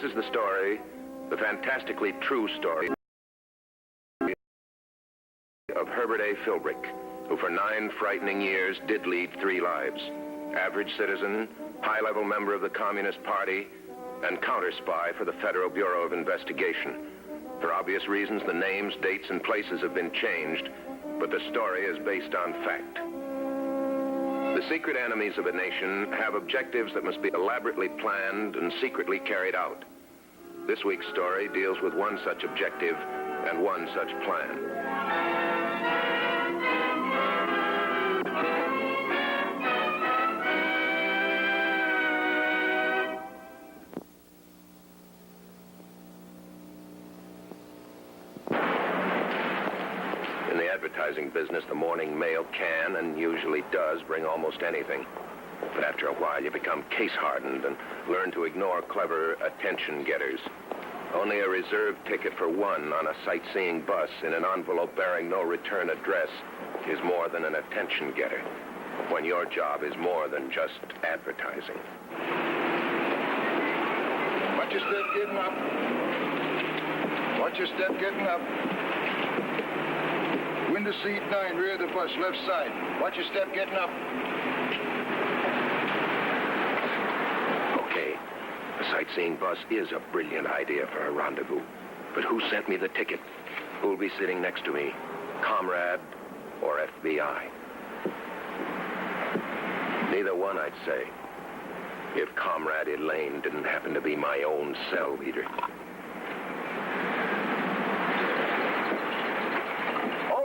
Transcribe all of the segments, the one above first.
is the story, the fantastically true story of Herbert A. Philbrick, who for 9 frightening years did lead 3 lives. Average citizen, high-level member of the Communist Party, and counter-spy for the Federal Bureau of Investigation. For obvious reasons, the names, dates, and places have been changed, but the story is based on fact. The secret enemies of a nation have objectives that must be elaborately planned and secretly carried out. This week's story deals with one such objective and one such plan. In the advertising business, the morning mail can and usually does bring almost anything. But after a while, you become case-hardened and learn to ignore clever attention-getters. Only a reserved ticket for one on a sightseeing bus in an envelope bearing no return address is more than an attention-getter, when your job is more than just advertising. Watch your step getting up. Watch your step getting up. Window seat 9, rear of the bus, left side. Watch your step getting up. Okay, a sightseeing bus is a brilliant idea for a rendezvous. But who sent me the ticket? Who'll be sitting next to me? Comrade or FBI? Neither one, I'd say. If Comrade Elaine didn't happen to be my own cell leader.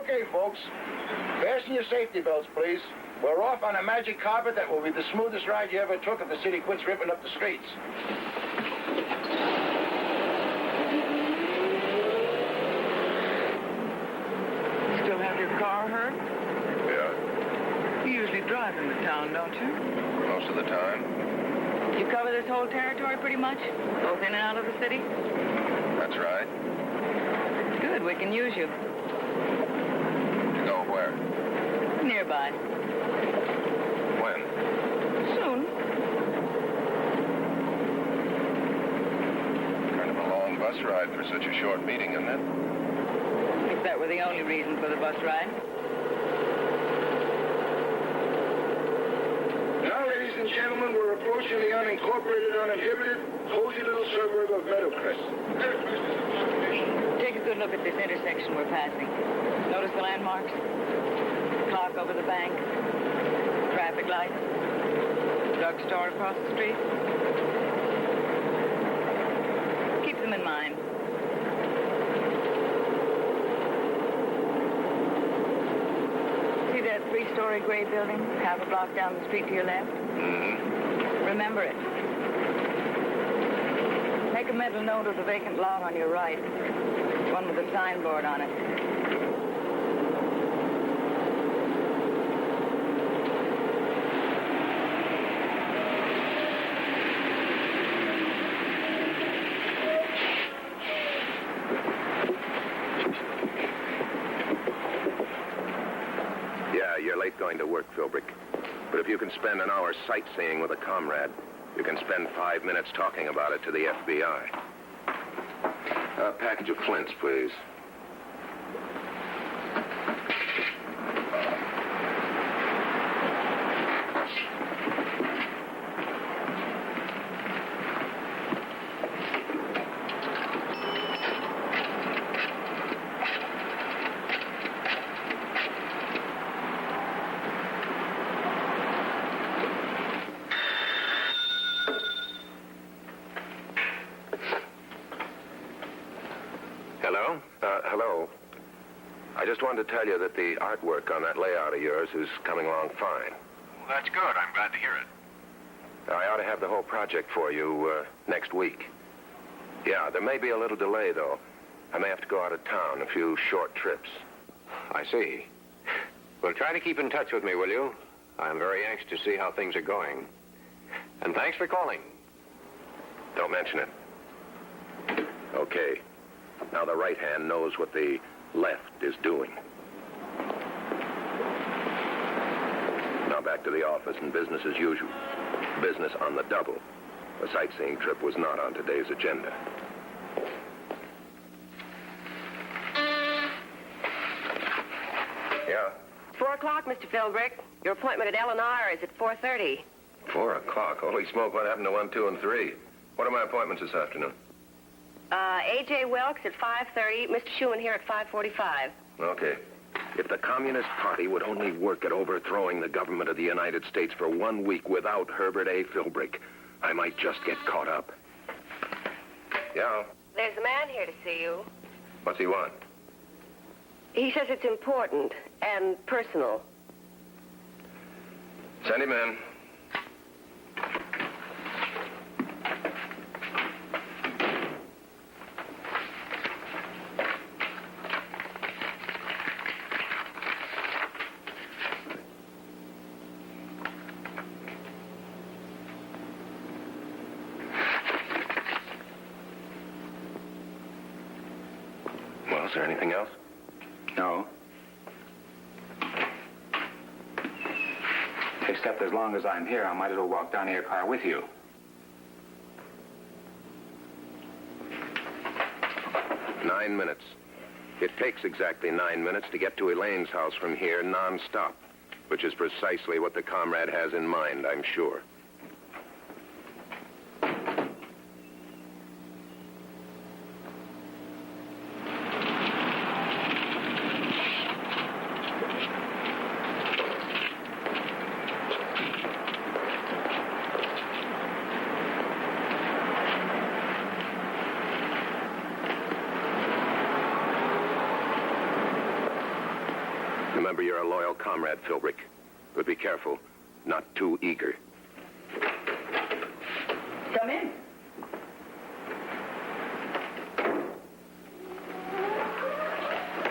Okay, folks. Fasten your safety belts, please. We're off on a magic carpet that will be the smoothest ride you ever took if the city quits ripping up the streets. Still have your car, Herb? Yeah, You usually drive in the town, don't you? most of the time. You cover this whole territory pretty much? Both in and out of the city? That's right. Good, we can use you. To go where? Nearby. When? Soon. Kind of a long bus ride for such a short meeting, isn't it? If that were the only reason for the bus ride. Now, ladies and gentlemen, we're approaching the unincorporated, uninhibited, cozy little suburb of Meadowcrest. Take a good look at this intersection we're passing. Notice the landmarks? Clock over the bank. Traffic lights. Drugstore across the street. Keep them in mind. See that 3-story gray building half a block down the street to your left? Mm-hmm. Remember it. Make a mental note of the vacant lot on your right. One with a signboard on it. Yeah, you're late going to work, Philbrick. But if you can spend an hour sightseeing with a comrade, you can spend 5 minutes talking about it to the FBI. A package of flints, please. Hello? Hello. I just wanted to tell you that the artwork on that layout of yours is coming along fine. Well, that's good. I'm glad to hear it. I ought to have the whole project for you next week. Yeah, there may be a little delay, though. I may have to go out of town, a few short trips. I see. Well, try to keep in touch with me, will you? I'm very anxious to see how things are going. And thanks for calling. Don't mention it. Okay. Now the right hand knows what the left is doing. Now back to the office and business as usual. Business on the double. A sightseeing trip was not on today's agenda. Yeah? 4 o'clock, Mr. Philbrick. Your appointment at L&R is at 4:30. 4 o'clock. Holy smoke, what happened to 1, 2, and 3? What are my appointments this afternoon? A.J. Wilkes at 5:30. Mr. Schumann here at 5:45. Okay. If the Communist Party would only work at overthrowing the government of the United States for 1 week without Herbert A. Philbrick, I might just get caught up. Yeah? There's a man here to see you. What's he want? He says it's important and personal. Send him in. Well, is there anything else? No. Except as long as I'm here, I might as well walk down to your car with you. Nine minutes. It takes exactly 9 minutes to get to Elaine's house from here non-stop, which is precisely what the comrade has in mind, I'm sure. Remember, you're a loyal comrade, Philbrick. But be careful, not too eager. Come in.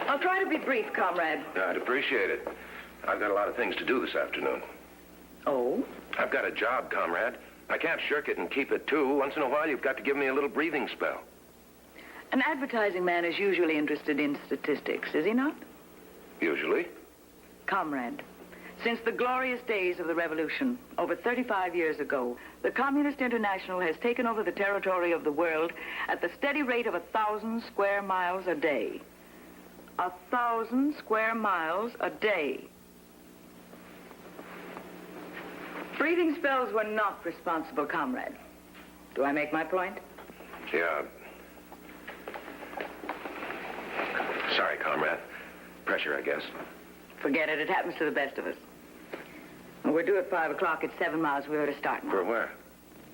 I'll try to be brief, comrade. I'd appreciate it. I've got a lot of things to do this afternoon. Oh? I've got a job, comrade. I can't shirk it and keep it, too. Once in a while, you've got to give me a little breathing spell. An advertising man is usually interested in statistics, is he not? Usually. Comrade, since the glorious days of the Revolution, over 35 years ago, the Communist International has taken over the territory of the world at the steady rate of 1,000 square miles a day. 1,000 square miles a day. Breathing spells were not responsible, comrade. Do I make my point? Yeah. Sorry, comrade. Pressure, I guess. Forget it. It happens to the best of us. Well, we're due at 5 o'clock. It's 7 miles. We ought to start now. For where?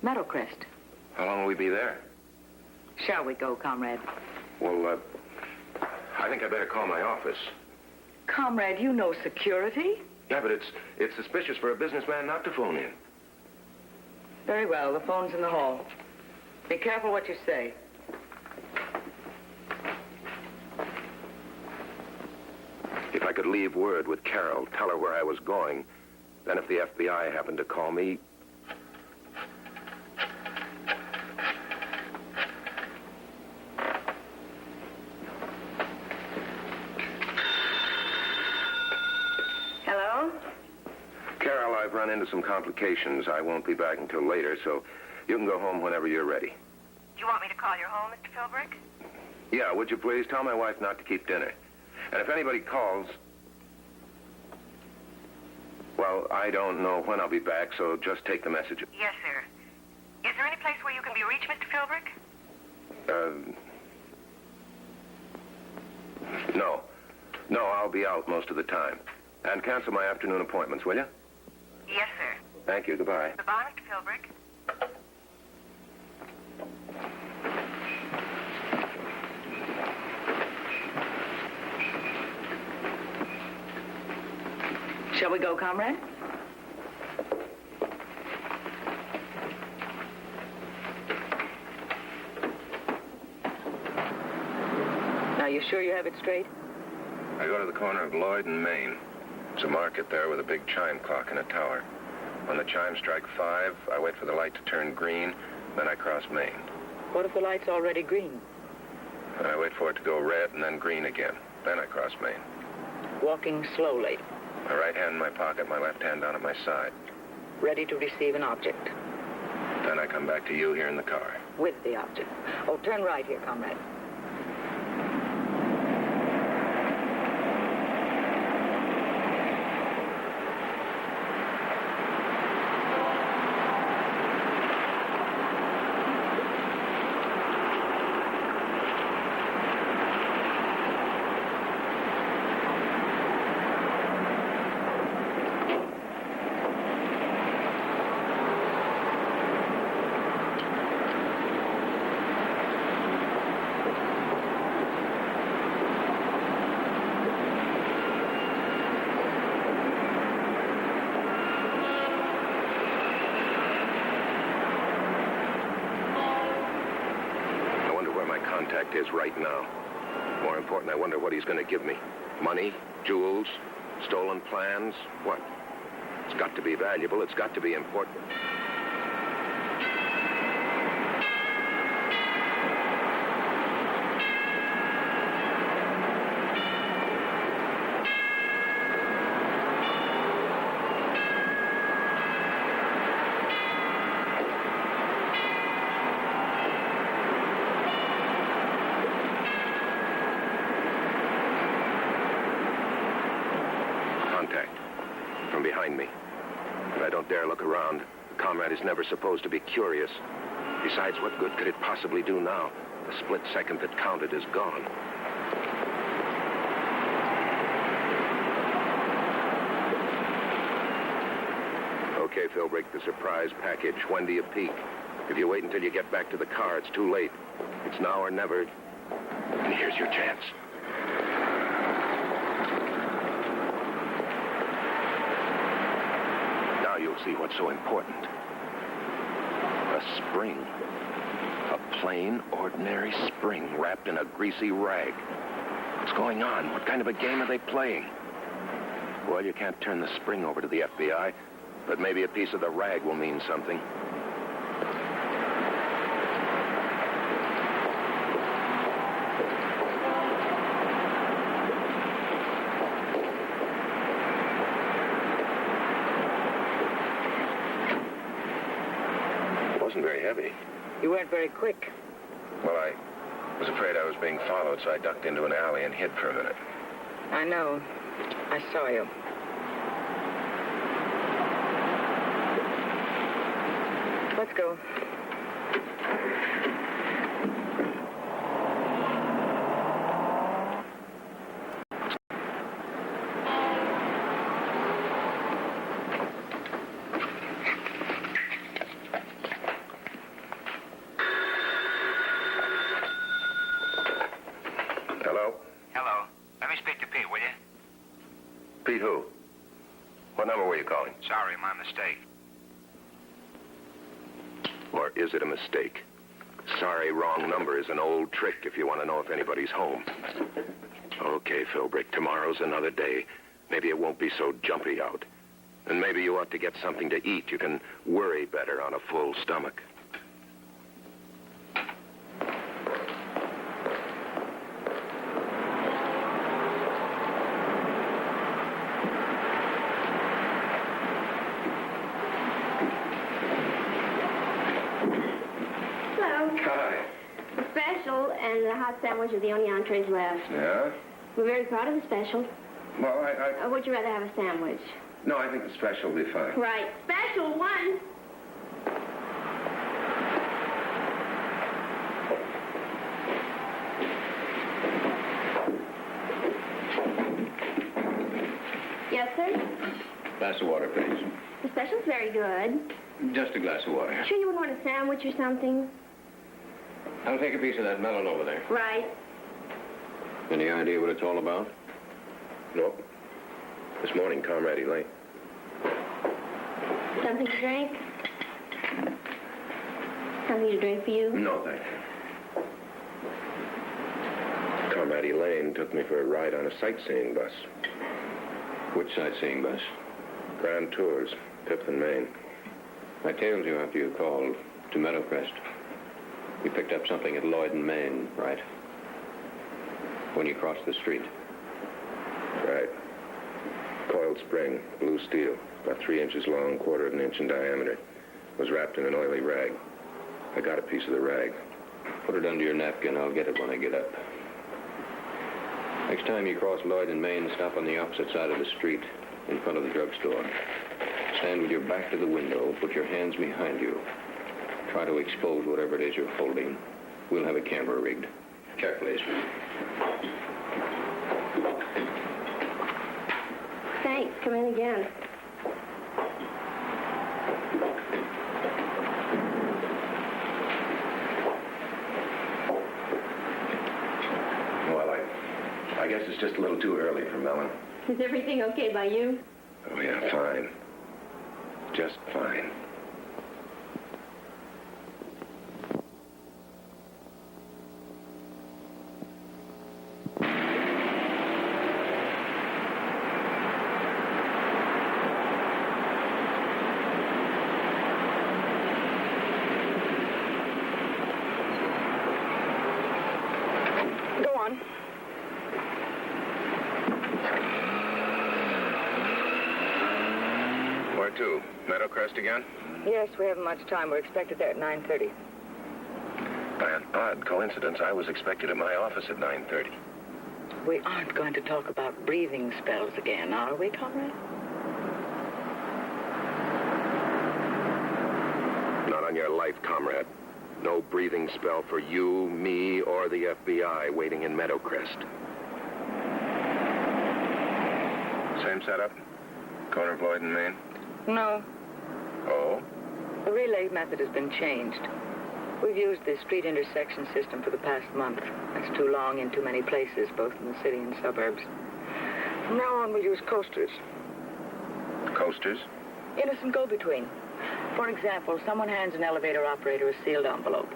Meadowcrest. How long will we be there? Shall we go, comrade? Well, I think I better call my office. Comrade, you know security? Yeah, but it's suspicious for a businessman not to phone in. Very well. The phone's in the hall. Be careful what you say. If I could leave word with Carol, tell her where I was going, then if the FBI happened to call me... Hello? Carol, I've run into some complications. I won't be back until later, so you can go home whenever you're ready. Do you want me to call your home, Mr. Philbrick? Yeah, would you please tell my wife not to keep dinner? And if anybody calls... Well, I don't know when I'll be back, so just take the message. Yes, sir. Is there any place where you can be reached, Mr. Philbrick? No. No, I'll be out most of the time. And cancel my afternoon appointments, will you? Yes, sir. Thank you. Goodbye. Goodbye, Mr. Philbrick. Shall we go, comrade? Now, you sure you have it straight? I go to the corner of Lloyd and Main. There's a market there with a big chime clock in a tower. When the chimes strike 5, I wait for the light to turn green, then I cross Main. What if the light's already green? And I wait for it to go red and then green again. Then I cross Main. Walking slowly, My right hand in my pocket, my left hand down at my side. ready to receive an object. Then I come back to you here in the car. With the object. Oh, turn right here, comrade. Contact is right now. More important, I wonder what he's going to give me. Money, jewels, stolen plans, what? It's got to be valuable. It's got to be important. From behind me. And I don't dare look around. A comrade is never supposed to be curious. Besides, what good could it possibly do now? The split second that counted is gone. Okay, Philbrick, the surprise package. When do you peek? If you wait until you get back to the car, it's too late. It's now or never. And here's your chance. You'll see what's so important. A spring. A plain, ordinary spring wrapped in a greasy rag. What's going on? What kind of a game are they playing? Well, you can't turn the spring over to the FBI, but maybe a piece of the rag will mean something. Very heavy. You weren't very quick. Well, I was afraid I was being followed, so I ducked into an alley and hid for a minute. I know. I saw you. Let's go. Pete who? What number were you calling? Sorry, my mistake. Or is it a mistake? Sorry, wrong number is an old trick if you want to know if anybody's home. Okay, Philbrick, tomorrow's another day. Maybe it won't be so jumpy out. And maybe you ought to get something to eat. You can worry better on a full stomach. And the hot sandwich are the only entrees left. Yeah? We're very proud of the special. Well, Would you rather have a sandwich? No, I think the special will be fine. Right. Special one. Yes, sir? Glass of water, please. The special's very good. Just a glass of water. Sure you wouldn't want a sandwich or something? I'll take a piece of that melon over there. Right. Any idea what it's all about? Nope. This morning, Comrade Elaine. Something to drink? Something to drink for you? No, thank you. Comrade Elaine took me for a ride on a sightseeing bus. Which sightseeing bus? Grand Tours, 5th and Main. I tailed you after you called to Meadowcrest. You picked up something at Lloyd and Main, right? When you crossed the street. Right. Coiled spring, blue steel, about 3 inches long, 1/4 of an inch in diameter. was wrapped in an oily rag. I got a piece of the rag. Put it under your napkin. I'll get it when I get up. Next time you cross Lloyd and Main, stop on the opposite side of the street, in front of the drugstore. Stand with your back to the window. Put your hands behind you. Try to expose whatever it is you're holding. We'll have a camera rigged. Check, please. Thanks. Come in again. Well, I guess it's just a little too early for Mellon. Is everything okay by you? Oh, yeah, fine. Just fine. Go on. Where to? Meadowcrest again? Yes, we haven't much time. We're expected there at 9:30. By an odd coincidence, I was expected at my office at 9:30. We aren't going to talk about breathing spells again, are we, comrade? Not on your life, comrade. No breathing spell for you, me, or the FBI waiting in Meadowcrest. Same setup? Corner of Lloyd and Main? No. Oh? The relay method has been changed. We've used the street intersection system for the past month. That's too long in too many places, both in the city and suburbs. From now on, we'll use coasters. Coasters? Innocent go-between. For example, someone hands an elevator operator a sealed envelope.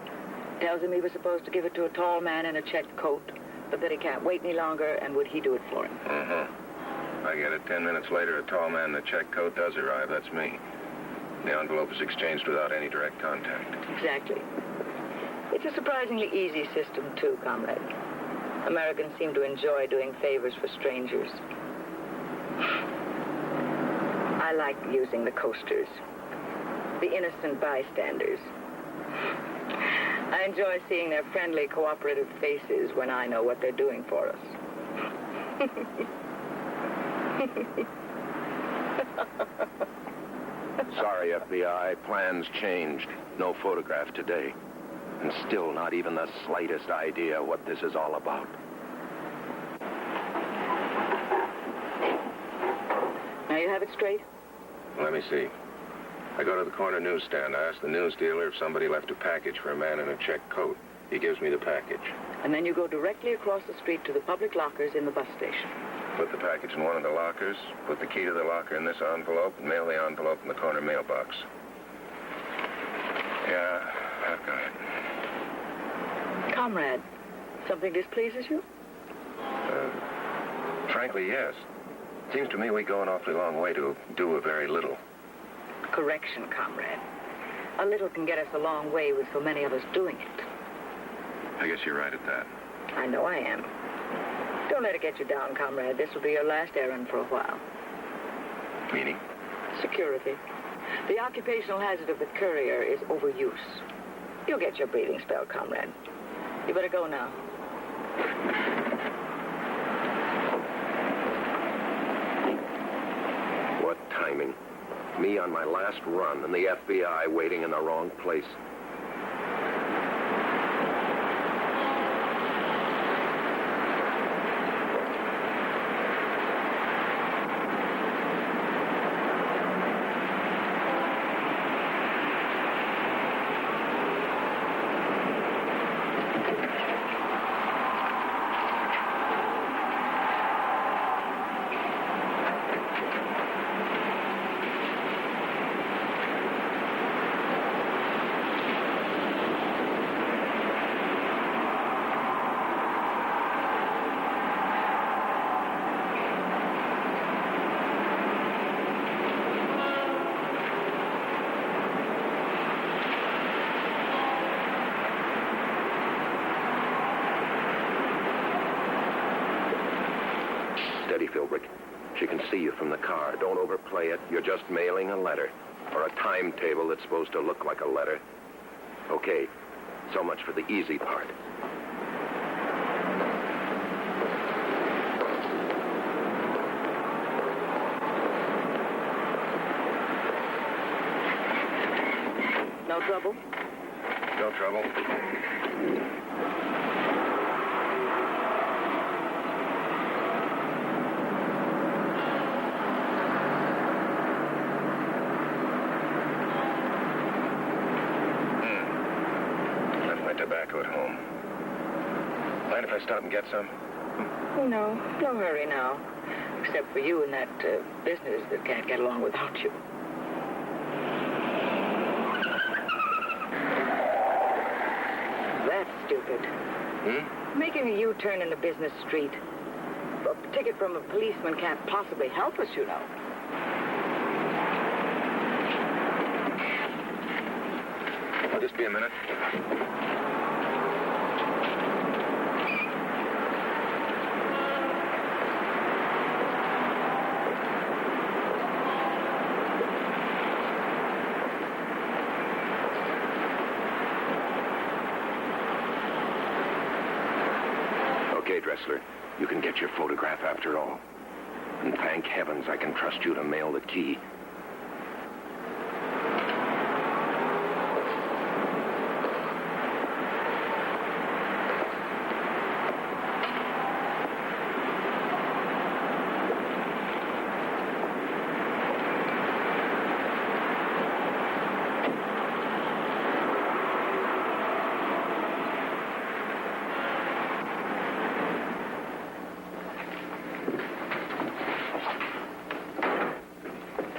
Tells him he was supposed to give it to a tall man in a checked coat, but that he can't wait any longer, and would he do it for him? I get it. 10 minutes later, a tall man in a checked coat does arrive. That's me. The envelope is exchanged without any direct contact. Exactly. It's a surprisingly easy system, too, comrade. Americans seem to enjoy doing favors for strangers. I like using the coasters. The innocent bystanders. I enjoy seeing their friendly, cooperative faces when I know what they're doing for us. Sorry, FBI. Plans changed. No photograph today. And still not even the slightest idea what this is all about. Now you have it straight? Let me see. I go to the corner newsstand. I ask the news dealer if somebody left a package for a man in a checked coat. He gives me the package. And then you go directly across the street to the public lockers in the bus station. Put the package in one of the lockers, put the key to the locker in this envelope, and mail the envelope in the corner mailbox. Yeah, I've got it. Comrade, something displeases you? Frankly, yes. Seems to me we go an awfully long way to do a very little. Correction, comrade. A little can get us a long way with so many of us doing it. I guess you're right at that. I know I am. Don't let it get you down, comrade. This will be your last errand for a while. Meaning? Security. The occupational hazard of the courier is overuse. You'll get your breathing spell, comrade. You better go now. What timing. Me on my last run and the FBI waiting in the wrong place. Steady, Philbrick. She can see you from the car. Don't overplay it. You're just mailing a letter. or a timetable that's supposed to look like a letter. Okay, so much for the easy part. No trouble? No trouble. Left my tobacco at home. Mind if I stop and get some? Oh, no. No hurry now. Except for you and that business that can't get along without you. That's stupid. Making a U-turn in a business street. A ticket from a policeman can't possibly help us, you know. Will this be a minute? Okay, Dressler. You can get your photograph after all. And thank heavens I can trust you to mail the key.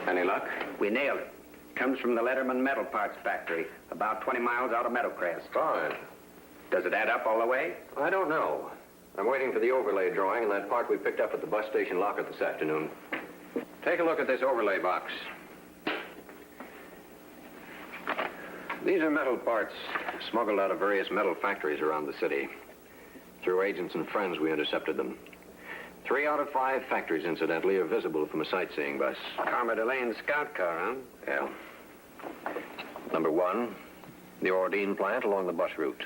Any luck? We nailed it. Comes from the Letterman Metal Parts Factory, about 20 miles out of Meadowcrest. Fine. Does it add up all the way? I don't know. I'm waiting for the overlay drawing and that part we picked up at the bus station locker this afternoon. Take a look at this overlay box. These are metal parts smuggled out of various metal factories around the city. Through agents and friends, we intercepted them. 3 out of 5 factories, incidentally, are visible from a sightseeing bus. Karma Delane's scout car, huh? Yeah. Number 1, the Ordine plant along the bus route.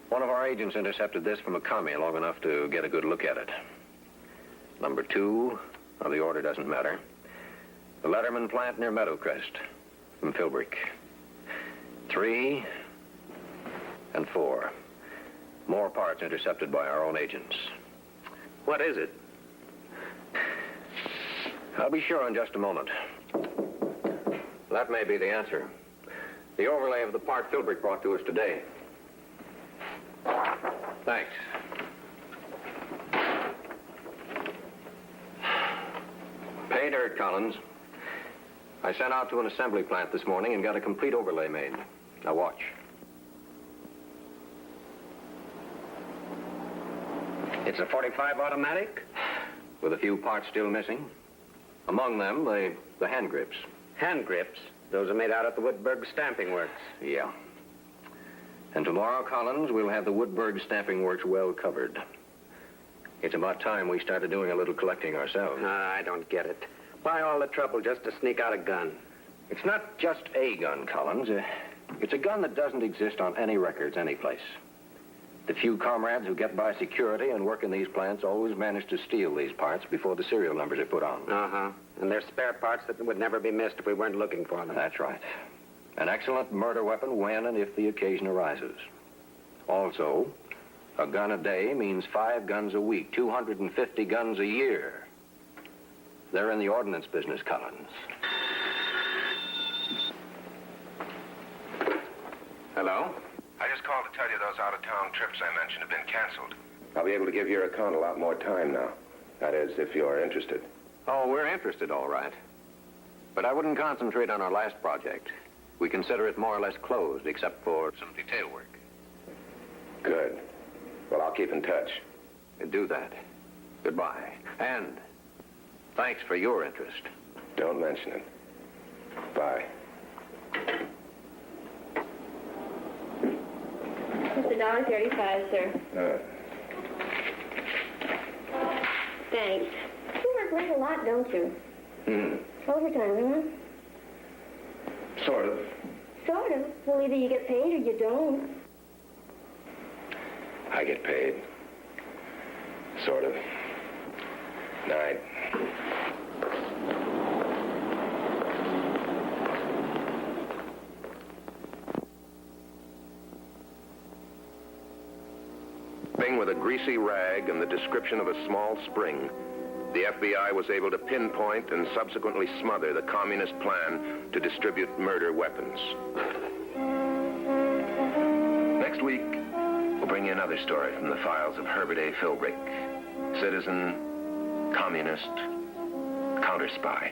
One of our agents intercepted this from a commie long enough to get a good look at it. Number 2, well, the order doesn't matter. The Letterman plant near Meadowcrest from Philbrick. 3 and 4. More parts intercepted by our own agents. What is it? I'll be sure in just a moment. That may be the answer. The overlay of the part Philbrick brought to us today. Thanks. Pay dirt, Collins. I sent out to an assembly plant this morning and got a complete overlay made. Now watch. It's a 45 automatic? With a few parts still missing. Among them, the hand grips. Hand grips? Those are made out at the Woodburg Stamping Works. Yeah. And tomorrow, Collins, we'll have the Woodburg Stamping Works well covered. It's about time we started doing a little collecting ourselves. I don't get it. Why all the trouble just to sneak out a gun? It's not just a gun, Collins. It's a gun that doesn't exist on any records anyplace. The few comrades who get by security and work in these plants always manage to steal these parts before the serial numbers are put on. Uh-huh. And they're spare parts that would never be missed if we weren't looking for them. That's right. An excellent murder weapon when and if the occasion arises. Also, a gun a day means 5 guns a week, 250 guns a year. They're in the ordnance business, Collins. Hello? I just called to tell you those out-of-town trips I mentioned have been canceled. I'll be able to give your account a lot more time now. That is, if you're interested. Oh, we're interested, all right. But I wouldn't concentrate on our last project. We consider it more or less closed, except for some detail work. Good. Well, I'll keep in touch. Do that. Goodbye. And thanks for your interest. Don't mention it. Bye. It's $1.35, sir. Thanks. You work late a lot, don't you? Overtime, huh? Sort of. Sort of. Well, either you get paid or you don't. I get paid. Sort of. Night. With a greasy rag and the description of a small spring, the FBI was able to pinpoint and subsequently smother the communist plan to distribute murder weapons. Next week, we'll bring you another story from the files of Herbert A. Philbrick, citizen, communist, counter-spy.